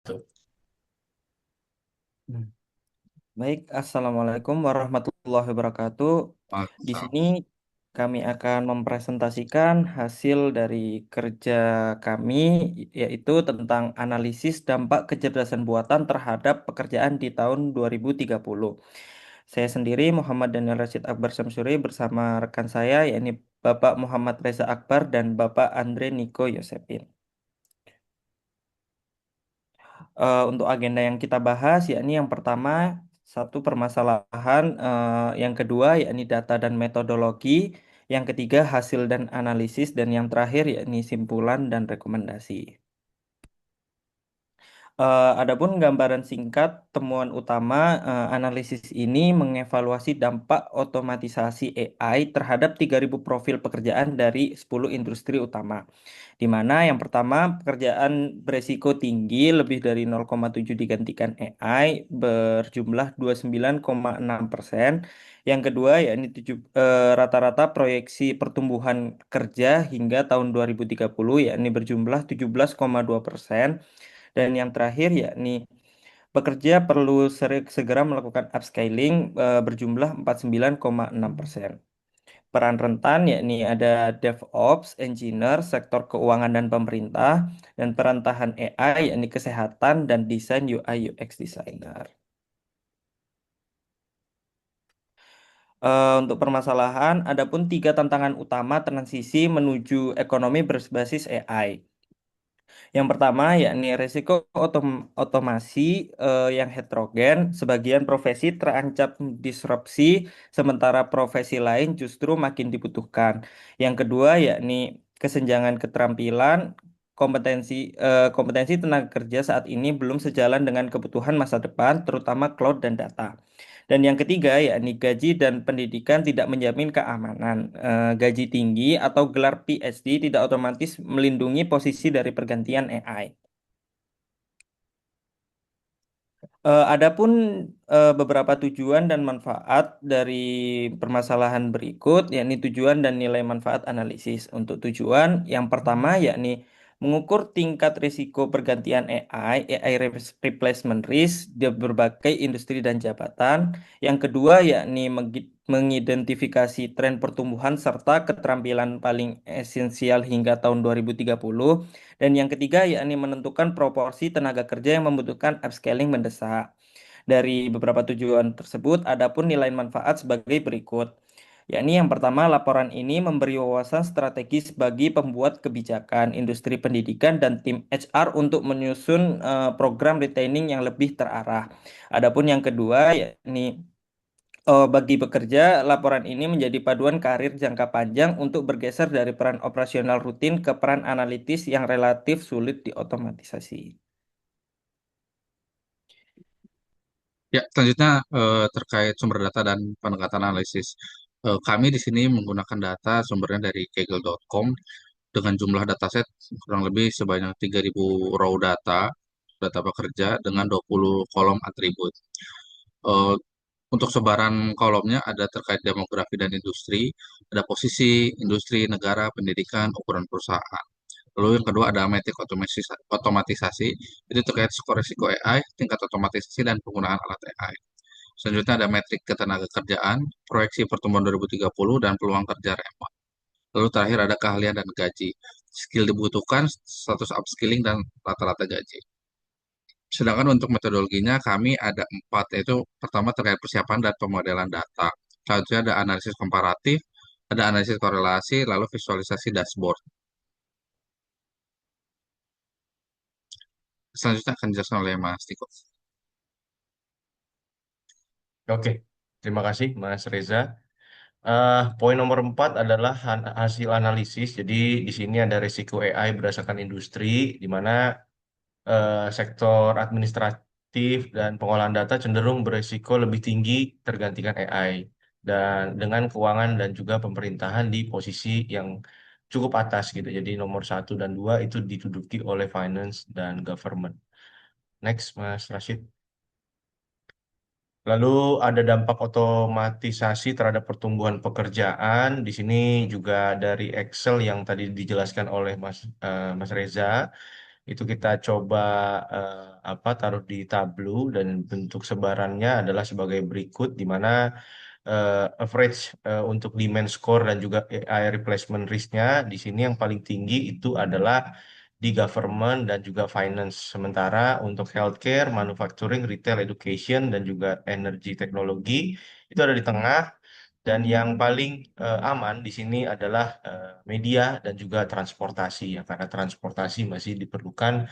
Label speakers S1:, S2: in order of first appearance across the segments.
S1: Tuh.
S2: Hmm. Baik, Assalamualaikum warahmatullahi wabarakatuh. Di
S1: Waalaikumsalam.
S2: sini kami akan mempresentasikan hasil dari kerja kami, yaitu tentang analisis dampak kecerdasan buatan terhadap pekerjaan di tahun 2030. Saya sendiri, Muhammad Daniel Rashid Akbar Samsuri, bersama rekan saya, yakni Bapak Muhammad Reza Akbar dan Bapak Andre Niko Yosepin. Untuk agenda yang kita bahas yakni yang pertama satu permasalahan, yang kedua yakni data dan metodologi, yang ketiga hasil dan analisis, dan yang terakhir yakni simpulan dan rekomendasi. Adapun gambaran singkat temuan utama, analisis ini mengevaluasi dampak otomatisasi AI terhadap 3.000 profil pekerjaan dari 10 industri utama. Di mana yang pertama pekerjaan beresiko tinggi lebih dari 0,7 digantikan AI berjumlah 29,6%. Yang kedua yakni rata-rata proyeksi pertumbuhan kerja hingga tahun 2030 yakni berjumlah 17,2%. Dan yang terakhir yakni pekerja perlu segera melakukan upscaling berjumlah 49,6%. Peran rentan yakni ada DevOps, Engineer, sektor keuangan dan pemerintah, dan peran tahan AI yakni kesehatan dan desain UI UX designer. Untuk permasalahan, adapun tiga tantangan utama transisi menuju ekonomi berbasis AI. Yang pertama yakni risiko otomasi yang heterogen, sebagian profesi terancam disrupsi, sementara profesi lain justru makin dibutuhkan. Yang kedua yakni kesenjangan keterampilan, kompetensi tenaga kerja saat ini belum sejalan dengan kebutuhan masa depan, terutama cloud dan data. Dan yang ketiga, yakni gaji dan pendidikan tidak menjamin keamanan. Gaji tinggi atau gelar PhD tidak otomatis melindungi posisi dari pergantian AI. Adapun beberapa tujuan dan manfaat dari permasalahan berikut, yakni tujuan dan nilai manfaat analisis. Untuk tujuan yang pertama, yakni mengukur tingkat risiko pergantian AI replacement risk di berbagai industri dan jabatan. Yang kedua, yakni mengidentifikasi tren pertumbuhan serta keterampilan paling esensial hingga tahun 2030. Dan yang ketiga, yakni menentukan proporsi tenaga kerja yang membutuhkan upscaling mendesak. Dari beberapa tujuan tersebut, adapun nilai manfaat sebagai berikut. Yakni yang pertama, laporan ini memberi wawasan strategis bagi pembuat kebijakan, industri pendidikan, dan tim HR untuk menyusun program retaining yang lebih terarah. Adapun yang kedua, yakni bagi pekerja, laporan ini menjadi paduan karir jangka panjang untuk bergeser dari peran operasional rutin ke peran analitis yang relatif sulit diotomatisasi.
S1: Ya, selanjutnya terkait sumber data dan pendekatan analisis. Kami di sini menggunakan data sumbernya dari kaggle.com dengan jumlah dataset kurang lebih sebanyak 3.000 raw data, data pekerja dengan 20 kolom atribut. Eh, untuk sebaran kolomnya ada terkait demografi dan industri, ada posisi, industri, negara, pendidikan, ukuran perusahaan. Lalu yang kedua ada metrik otomatisasi, itu terkait skor risiko AI, tingkat otomatisasi dan penggunaan alat AI. Selanjutnya ada metrik ketenaga kerjaan, proyeksi pertumbuhan 2030 dan peluang kerja remote. Lalu terakhir ada keahlian dan gaji, skill dibutuhkan, status upskilling dan rata-rata gaji. Sedangkan untuk metodologinya kami ada empat, yaitu pertama terkait persiapan dan pemodelan data. Selanjutnya ada analisis komparatif, ada analisis korelasi, lalu visualisasi dashboard. Selanjutnya akan dijelaskan oleh Mas Tiko.
S2: Oke, terima kasih Mas Reza. Poin nomor 4 adalah hasil analisis. Jadi di sini ada risiko AI berdasarkan industri, di mana sektor administratif dan pengolahan data cenderung berisiko lebih tinggi tergantikan AI. Dan dengan keuangan dan juga pemerintahan di posisi yang cukup atas gitu. Jadi nomor 1 dan 2 itu diduduki oleh finance dan government. Next, Mas Rashid. Lalu ada dampak otomatisasi terhadap pertumbuhan pekerjaan. Di sini juga dari Excel yang tadi dijelaskan oleh Mas Reza,
S3: itu kita coba taruh di Tableau dan bentuk sebarannya adalah sebagai berikut, di mana average untuk demand score dan juga AI replacement risk-nya di sini yang paling tinggi itu adalah di government dan juga finance. Sementara untuk healthcare, manufacturing, retail, education, dan juga energi teknologi itu ada di tengah. Dan yang paling aman di sini adalah media dan juga transportasi ya, karena transportasi masih diperlukan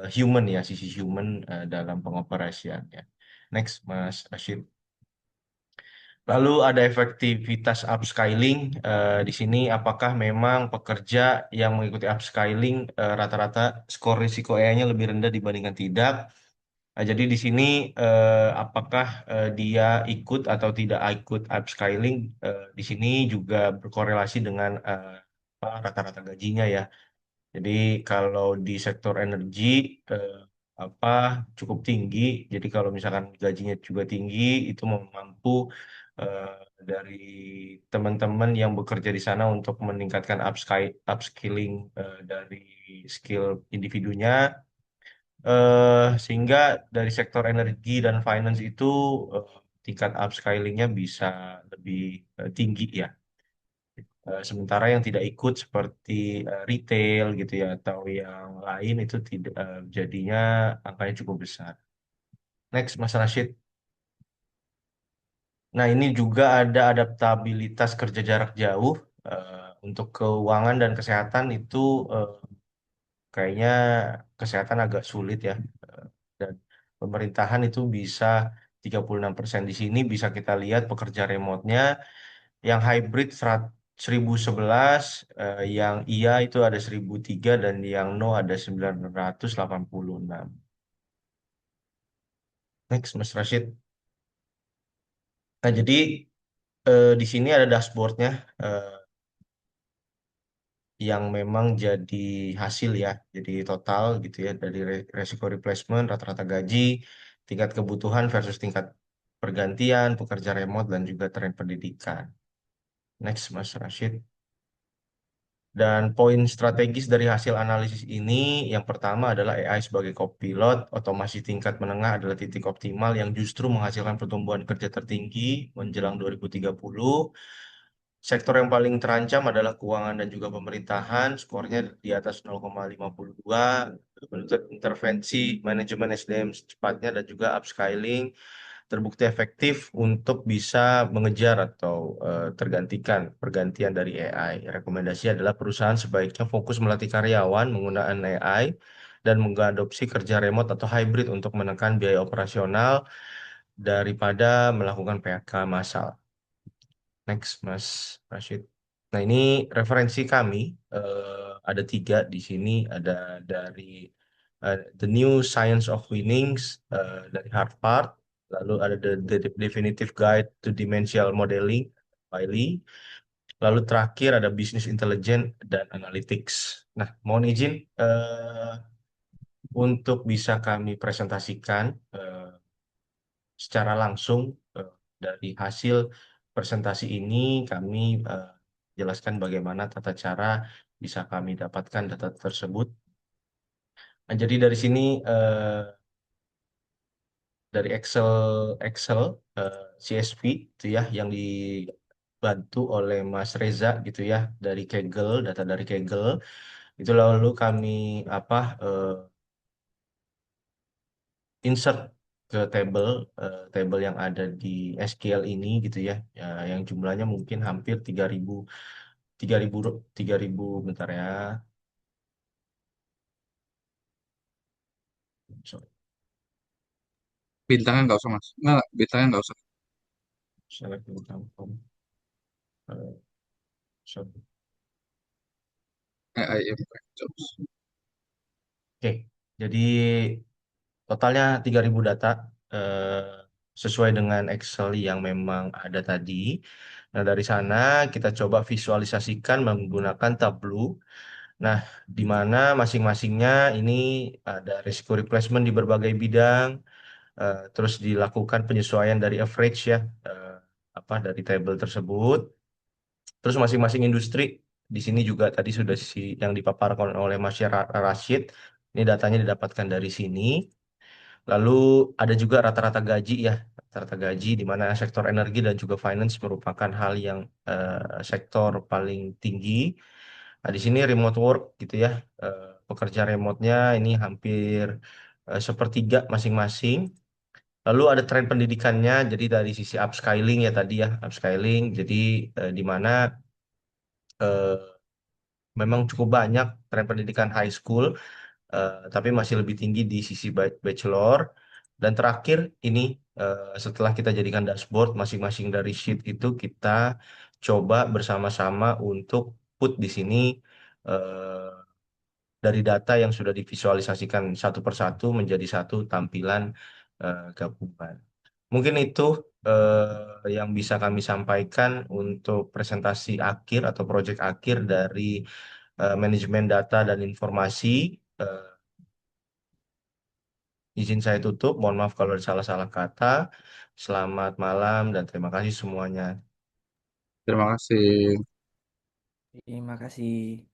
S3: human ya, sisi human dalam pengoperasiannya. Next, Mas Rashid. Lalu ada efektivitas upscaling. Di sini apakah memang pekerja yang mengikuti upscaling rata-rata skor risiko AI-nya lebih rendah dibandingkan tidak? Jadi di sini apakah dia ikut atau tidak ikut upscaling? Di sini juga berkorelasi dengan rata-rata gajinya ya. Jadi kalau di sektor energi eh, apa cukup tinggi. Jadi kalau misalkan gajinya juga tinggi, itu mampu eh, dari teman-teman yang bekerja di sana untuk meningkatkan upskilling dari skill individunya, sehingga dari sektor energi dan finance itu eh, tingkat upskillingnya bisa lebih tinggi ya. Sementara yang tidak ikut seperti retail gitu ya atau yang lain itu tidak jadinya angkanya cukup besar. Next, Mas Rashid. Nah, ini juga ada adaptabilitas kerja jarak jauh. Untuk keuangan dan kesehatan itu eh, kayaknya kesehatan agak sulit ya. Dan pemerintahan itu bisa 36% di sini bisa kita lihat pekerja remote-nya. Yang hybrid 1011, yang iya itu ada 1003 dan yang no ada 986. Next, Mas Rashid. Nah, jadi di sini ada dashboardnya eh, yang memang jadi hasil ya, jadi total gitu ya dari resiko replacement, rata-rata gaji, tingkat kebutuhan versus tingkat pergantian, pekerja remote dan juga tren pendidikan. Next, Mas Rashid. Dan poin strategis dari hasil analisis ini, yang pertama adalah AI sebagai copilot, otomasi tingkat menengah adalah titik optimal yang justru menghasilkan pertumbuhan kerja tertinggi menjelang 2030. Sektor yang paling terancam adalah keuangan dan juga pemerintahan, skornya di atas 0,52. Menuntut intervensi manajemen SDM secepatnya dan juga upscaling terbukti efektif untuk bisa mengejar atau tergantikan pergantian dari AI. Rekomendasi adalah perusahaan sebaiknya fokus melatih karyawan menggunakan AI dan mengadopsi kerja remote atau hybrid untuk menekan biaya operasional daripada melakukan PHK massal. Next, Mas Rashid. Nah, ini referensi kami ada tiga di sini. Ada dari The New Science of Winnings dari Harvard, lalu ada The Definitive Guide to Dimensional Modeling, Wiley, lalu terakhir ada Business Intelligence dan Analytics. Nah, mohon izin untuk bisa kami presentasikan secara langsung eh, dari hasil presentasi ini kami jelaskan bagaimana tata cara bisa kami dapatkan data tersebut. Nah, jadi dari sini dari Excel CSV itu ya yang dibantu oleh Mas Reza gitu ya dari Kaggle, data dari Kaggle itu lalu kami apa eh, insert ke table yang ada di SQL ini gitu ya, ya yang jumlahnya mungkin hampir 3000 3000 bentar ya. Sorry,
S1: Bintangnya nggak usah mas. Nggak, bintangnya nggak usah.
S3: select income from, sorry.
S1: AI impact jobs.
S3: Oke, jadi totalnya 3000 data eh, sesuai dengan Excel yang memang ada tadi. Nah, dari sana kita coba visualisasikan menggunakan Tableau. Nah, di mana masing-masingnya ini ada risiko replacement di berbagai bidang, terus dilakukan penyesuaian dari average ya, eh, dari table tersebut. Terus masing-masing industri di sini juga tadi sudah yang dipaparkan oleh Mas Rashid. Ini datanya didapatkan dari sini. Lalu ada juga rata-rata gaji ya, rata-rata gaji di mana sektor energi dan juga finance merupakan hal yang sektor paling tinggi. Nah, di sini remote work gitu ya, pekerja remote-nya ini hampir sepertiga masing-masing. Lalu ada tren pendidikannya, jadi dari sisi upscaling ya tadi ya, upscaling. Jadi di mana eh, memang cukup banyak tren pendidikan high school, tapi masih lebih tinggi di sisi bachelor. Dan terakhir ini setelah kita jadikan dashboard masing-masing dari sheet itu kita coba bersama-sama untuk put di sini eh, dari data yang sudah divisualisasikan satu persatu menjadi satu tampilan gabungan. Mungkin itu yang bisa kami sampaikan untuk presentasi akhir atau proyek akhir dari manajemen data dan informasi. Eh, izin saya tutup, mohon maaf kalau ada salah-salah kata. Selamat malam dan terima kasih semuanya.
S1: Terima kasih.
S2: Terima kasih.